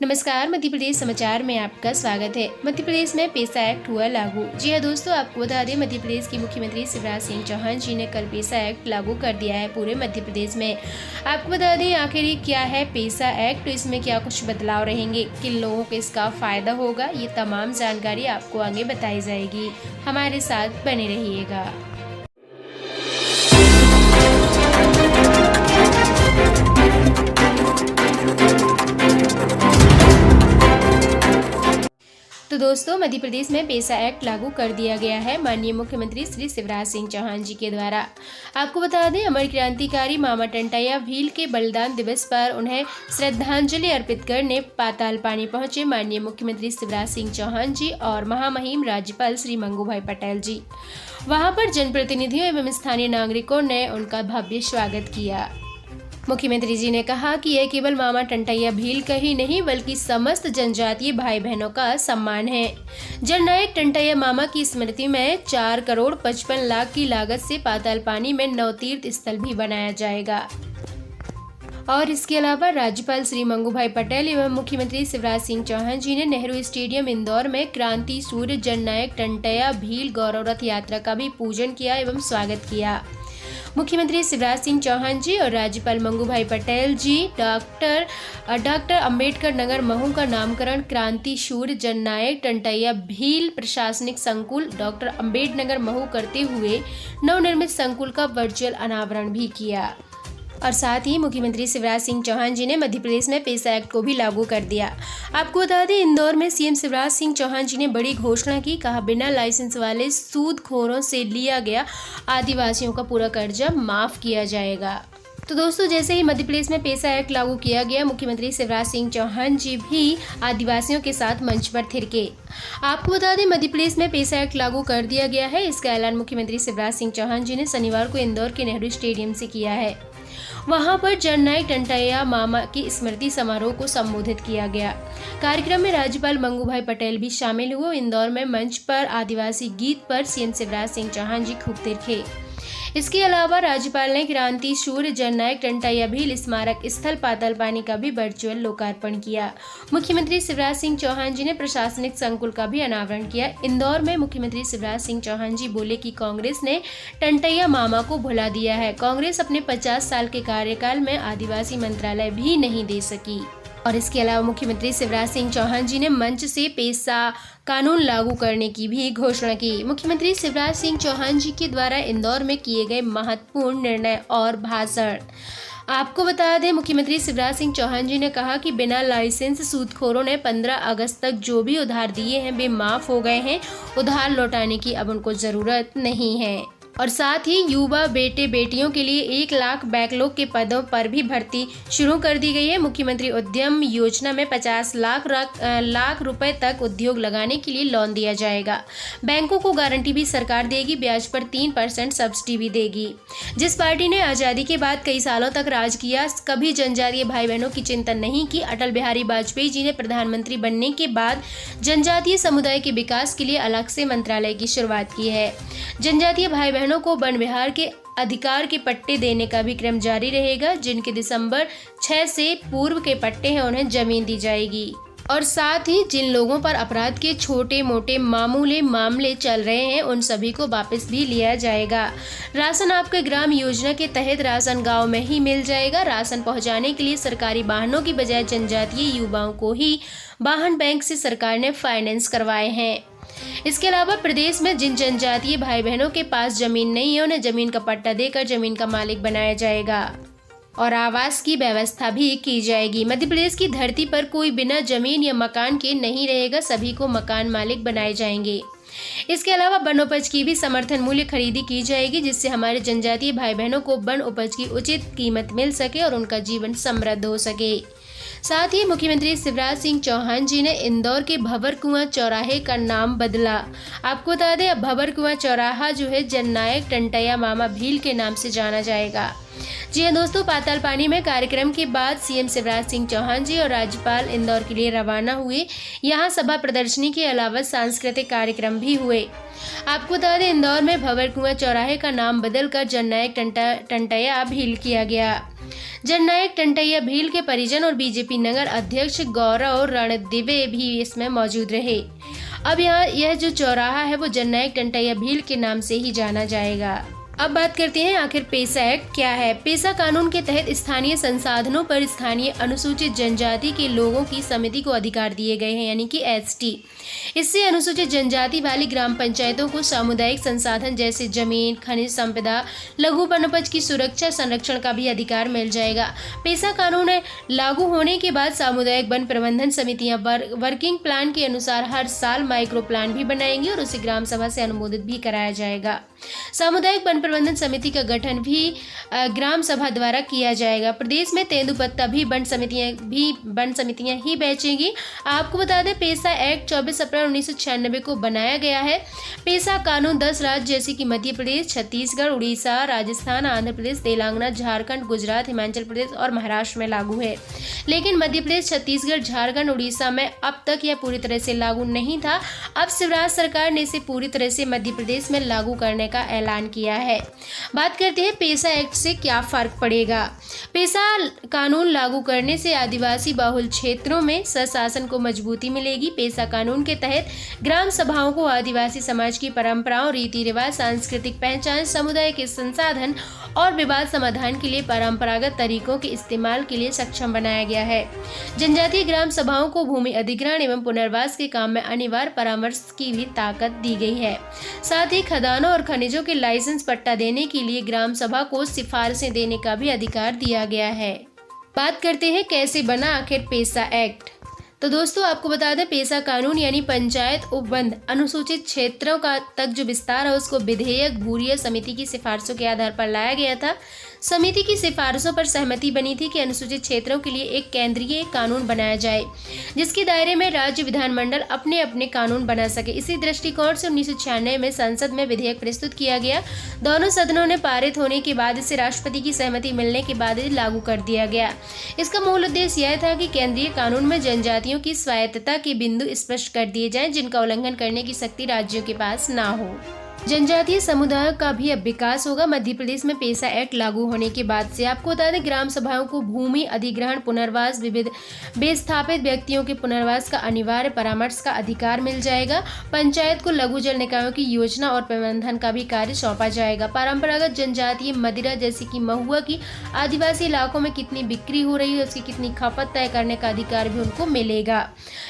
नमस्कार, मध्य प्रदेश समाचार में आपका स्वागत है। मध्य प्रदेश में पेसा एक्ट हुआ लागू। जी हाँ दोस्तों, आपको बता दें, मध्य प्रदेश के मुख्यमंत्री शिवराज सिंह चौहान जी ने कल पेसा एक्ट लागू कर दिया है पूरे मध्य प्रदेश में। आपको बता दें आखिर ये क्या है पेसा एक्ट, तो इसमें क्या कुछ बदलाव रहेंगे, किन लोगों को इसका फायदा होगा, ये तमाम जानकारी आपको आगे बताई जाएगी। हमारे साथ बने रहिएगा। तो दोस्तों, मध्य प्रदेश में पेसा एक्ट लागू कर दिया गया है माननीय मुख्यमंत्री श्री शिवराज सिंह चौहान जी के द्वारा। आपको बता दें, अमर क्रांतिकारी मामा टंटैया भील के बलिदान दिवस पर उन्हें श्रद्धांजलि अर्पित करने पाताल पानी पहुंचे माननीय मुख्यमंत्री शिवराज सिंह चौहान जी और महामहिम राज्यपाल श्री मंगूभाई पटेल जी। वहां पर जनप्रतिनिधियों एवं स्थानीय नागरिकों ने उनका भव्य स्वागत किया। मुख्यमंत्री जी ने कहा कि यह केवल मामा टंटैया भील का ही नहीं बल्कि समस्त जनजातीय भाई बहनों का सम्मान है। जननायक टंटैया मामा की स्मृति में 4,55,00,000 की लागत से पाताल पानी में नवतीर्थ स्थल भी बनाया जाएगा। और इसके अलावा राज्यपाल श्री मंगूभाई पटेल एवं मुख्यमंत्री शिवराज सिंह चौहान जी ने नेहरू स्टेडियम इंदौर में क्रांति सूर्य जननायक टंटैया भील गौरव रथ यात्रा का भी पूजन किया एवं स्वागत किया। मुख्यमंत्री शिवराज सिंह चौहान जी और राज्यपाल मंगूभाई पटेल जी डॉक्टर अंबेडकर नगर महू का नामकरण क्रांति शूर जननायक टंटैया भील प्रशासनिक संकुल डॉक्टर अंबेडकर नगर महू करते हुए नवनिर्मित संकुल का वर्चुअल अनावरण भी किया। और साथ ही मुख्यमंत्री शिवराज सिंह चौहान जी ने मध्य प्रदेश में पेसा एक्ट को भी लागू कर दिया। आपको बता दें, इंदौर में सीएम शिवराज सिंह चौहान जी ने बड़ी घोषणा की। कहा, बिना लाइसेंस वाले सूदखोरों से लिया गया आदिवासियों का पूरा कर्जा माफ किया जाएगा। तो दोस्तों, जैसे ही मध्य प्रदेश में पेसा एक्ट लागू किया गया, मुख्यमंत्री शिवराज सिंह चौहान जी भी आदिवासियों के साथ मंच पर थिरके। आपको बता दें, मध्य प्रदेश में पेसा एक्ट लागू कर दिया गया है। इसका ऐलान मुख्यमंत्री शिवराज सिंह चौहान जी ने शनिवार को इंदौर के नेहरू स्टेडियम से किया है। वहां पर जननायक टंटैया मामा की स्मृति समारोह को संबोधित किया गया। कार्यक्रम में राज्यपाल मंगूभाई पटेल भी शामिल हुए। इंदौर में मंच पर आदिवासी गीत पर सीएम शिवराज सिंह चौहान जी खूब तिरके। इसके अलावा राज्यपाल ने क्रांति शूर जननायक टंटैया भील स्मारक स्थल पाताल पानी का भी वर्चुअल लोकार्पण किया। मुख्यमंत्री शिवराज सिंह चौहान जी ने प्रशासनिक संकुल का भी अनावरण किया। इंदौर में मुख्यमंत्री शिवराज सिंह चौहान जी बोले कि कांग्रेस ने टंटैया मामा को भुला दिया है। कांग्रेस अपने 50 साल के कार्यकाल में आदिवासी मंत्रालय भी नहीं दे सकी। और इसके अलावा मुख्यमंत्री शिवराज सिंह चौहान जी ने मंच से पेसा कानून लागू करने की भी घोषणा की। मुख्यमंत्री शिवराज सिंह चौहान जी के द्वारा इंदौर में किए गए महत्वपूर्ण निर्णय और भाषण। आपको बता दें, मुख्यमंत्री शिवराज सिंह चौहान जी ने कहा कि बिना लाइसेंस सूदखोरों ने 15 अगस्त तक जो भी उधार दिए हैं वे माफ हो गए हैं। उधार लौटाने की अब उनको जरूरत नहीं है। और साथ ही युवा बेटे बेटियों के लिए 1 लाख बैकलॉग के पदों पर भी भर्ती शुरू कर दी गई है। मुख्यमंत्री उद्यम योजना में 50 लाख रुपए तक उद्योग लगाने के लिए लोन दिया जाएगा। बैंकों को गारंटी भी सरकार देगी। ब्याज पर 3% सब्सिडी भी देगी। जिस पार्टी ने आज़ादी के बाद कई सालों तक राज किया, कभी जनजातीय भाई बहनों की चिंता नहीं की। अटल बिहारी वाजपेयी जी ने प्रधानमंत्री बनने के बाद जनजातीय समुदाय के विकास के लिए अलग से मंत्रालय की शुरुआत की है। जनजातीय भाई बहनों को वन विहार के अधिकार के पट्टे देने का भी क्रम जारी रहेगा। जिनके दिसंबर 6 से पूर्व के पट्टे हैं उन्हें जमीन दी जाएगी। और साथ ही जिन लोगों पर अपराध के छोटे मोटे मामूली मामले चल रहे हैं उन सभी को वापस भी लिया जाएगा। राशन आपके ग्राम योजना के तहत राशन गांव में ही मिल जाएगा। राशन पहुंचाने के लिए सरकारी वाहनों की बजाय जनजातीय युवाओं को ही वाहन बैंक से सरकार ने फाइनेंस करवाए हैं। इसके अलावा प्रदेश में जिन जनजातीय भाई बहनों के पास जमीन नहीं है उन्हें जमीन का पट्टा देकर जमीन का मालिक बनाया जाएगा और आवास की व्यवस्था भी की जाएगी। मध्य प्रदेश की धरती पर कोई बिना जमीन या मकान के नहीं रहेगा। सभी को मकान मालिक बनाए जाएंगे। इसके अलावा वन उपज की भी समर्थन मूल्य खरीदी की जाएगी, जिससे हमारे जनजातीय भाई बहनों को वन उपज की उचित कीमत मिल सके और उनका जीवन समृद्ध हो सके। साथ ही मुख्यमंत्री शिवराज सिंह चौहान जी ने इंदौर के भंवर कुआं चौराहे का नाम बदला। आपको बता दें, अब भंवर कुआं चौराहा जो है जननायक टंटैया मामा भील के नाम से जाना जाएगा। जी हाँ दोस्तों, पाताल पानी में कार्यक्रम के बाद सीएम शिवराज सिंह चौहान जी और राज्यपाल इंदौर के लिए रवाना हुए। यहाँ सभा प्रदर्शनी के अलावा सांस्कृतिक कार्यक्रम भी हुए। आपको बता दें, इंदौर में भंवर कुआं चौराहे का नाम बदलकर जननायक टंटैया भील किया गया। जननायक टंटैया भील के परिजन और बीजेपी नगर अध्यक्ष गौरव रणदिवे भी इसमें मौजूद रहे। अब यह जो चौराहा है वो जननायक टंटैया भील के नाम से ही जाना जाएगा। अब बात करते हैं आखिर पेसा एक्ट क्या है। पेसा कानून के तहत स्थानीय संसाधनों पर स्थानीय अनुसूचित जनजाति के लोगों की समिति को अधिकार दिए गए हैं, यानी कि एसटी। इससे अनुसूचित जनजाति वाली ग्राम पंचायतों को सामुदायिक संसाधन जैसे जमीन, खनिज संपदा, लघु वनोपज की सुरक्षा संरक्षण का भी अधिकार मिल जाएगा। पेसा कानून लागू होने के बाद सामुदायिक वन प्रबंधन समितियां वर्किंग प्लान के अनुसार हर साल माइक्रो प्लान भी बनाएंगी और उसे ग्राम सभा से अनुमोदित भी कराया जाएगा। सामुदायिक वन प्रबंधन समिति का गठन भी ग्राम सभा द्वारा किया जाएगा। प्रदेश में तेंदुपत्ता भी वन समितियां ही बेचेंगी। आपको बता दें, पेसा एक्ट 24 अप्रैल 1996 को बनाया गया है। पेसा कानून 10 राज्य जैसे कि मध्य प्रदेश, छत्तीसगढ़, उड़ीसा, राजस्थान, आंध्र प्रदेश, तेलंगाना, झारखंड, गुजरात, हिमाचल प्रदेश और महाराष्ट्र में लागू है। लेकिन मध्य प्रदेश, छत्तीसगढ़, झारखंड, उड़ीसा में अब तक यह पूरी तरह से लागू नहीं था। अब शिवराज सरकार ने इसे पूरी तरह से मध्य प्रदेश में लागू करने का ऐलान किया है। बात करते हैं पेसा एक्ट से क्या फर्क पड़ेगा। पेसा कानून लागू करने से आदिवासी बहुल क्षेत्रों में स्वशासन को मजबूती मिलेगी। पेसा कानून के तहत ग्राम सभाओं को आदिवासी समाज की परंपराओं, रीति रिवाज, सांस्कृतिक पहचान, समुदाय के संसाधन और विवाद समाधान के लिए परंपरागत तरीकों के इस्तेमाल के लिए सक्षम बनाया गया है। जनजातीय ग्राम सभाओं को भूमि अधिग्रहण एवं पुनर्वास के काम में अनिवार्य परामर्श की भी ताकत दी गई है। साथ ही खदानों और खनिजों के लाइसेंस पट्टा देने के लिए ग्राम सभा को सिफारिशें देने का भी अधिकार दिया गया है। बात करते हैं कैसे बना आखिर पेसा एक्ट। तो दोस्तों, आपको बता दें, पेसा कानून यानी पंचायत उपबंध अनुसूचित क्षेत्रों का तक जो विस्तार है उसको विधेयक भूरिया समिति की सिफारिशों के आधार पर लाया गया था। समिति की सिफारिशों पर सहमति बनी थी कि अनुसूचित क्षेत्रों के लिए एक केंद्रीय कानून बनाया जाए जिसके दायरे में राज्य विधानमंडल अपने अपने कानून बना सके। इसी दृष्टिकोण से 1996 में संसद में विधेयक प्रस्तुत किया गया। दोनों सदनों ने पारित होने के बाद इसे राष्ट्रपति की सहमति मिलने के बाद इसे लागू कर दिया गया। इसका मूल उद्देश्य यह था कि केंद्रीय कानून में जनजातियों की स्वायत्तता के बिंदु स्पष्ट कर दिए जाएं जिनका उल्लंघन करने की शक्ति राज्यों के पास ना हो। जनजातीय समुदायों का भी अब विकास होगा। मध्य प्रदेश में पेसा एक्ट लागू होने के बाद से आपको बता दें, ग्राम सभाओं को भूमि अधिग्रहण, पुनर्वास, विविध विस्थापित व्यक्तियों के पुनर्वास का अनिवार्य परामर्श का अधिकार मिल जाएगा। पंचायत को लघु जल निकायों की योजना और प्रबंधन का भी कार्य सौंपा जाएगा। परंपरागत जनजातीय मदिरा जैसे कि महुआ की आदिवासी इलाकों में कितनी बिक्री हो रही है, उसकी कितनी खपत तय करने का अधिकार भी उनको मिलेगा।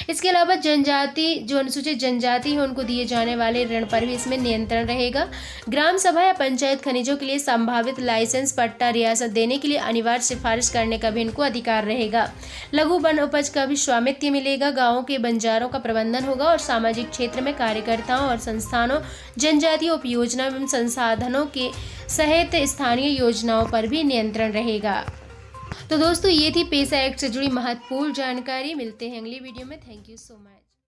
इसके अलावा जनजाति जो अनुसूचित जनजाति है उनको दिए जाने वाले ऋण पर भी इसमें नियंत्रण रहेगा। ग्राम सभा या पंचायत खनिजों के लिए संभावित लाइसेंस पट्टा रियासत देने के लिए अनिवार्य सिफारिश करने का भी इनको अधिकार रहेगा। लघु वन उपज का भी स्वामित्व मिलेगा। गांवों के बंजारों का प्रबंधन होगा और सामाजिक क्षेत्र में कार्यकर्ताओं और संस्थानों, जनजातीय उपयोजना एवं संसाधनों के सहित स्थानीय योजनाओं पर भी नियंत्रण रहेगा। तो दोस्तों, ये थी पेसा एक्ट से जुड़ी महत्वपूर्ण जानकारी। मिलते हैं अगली वीडियो में। Thank you so much.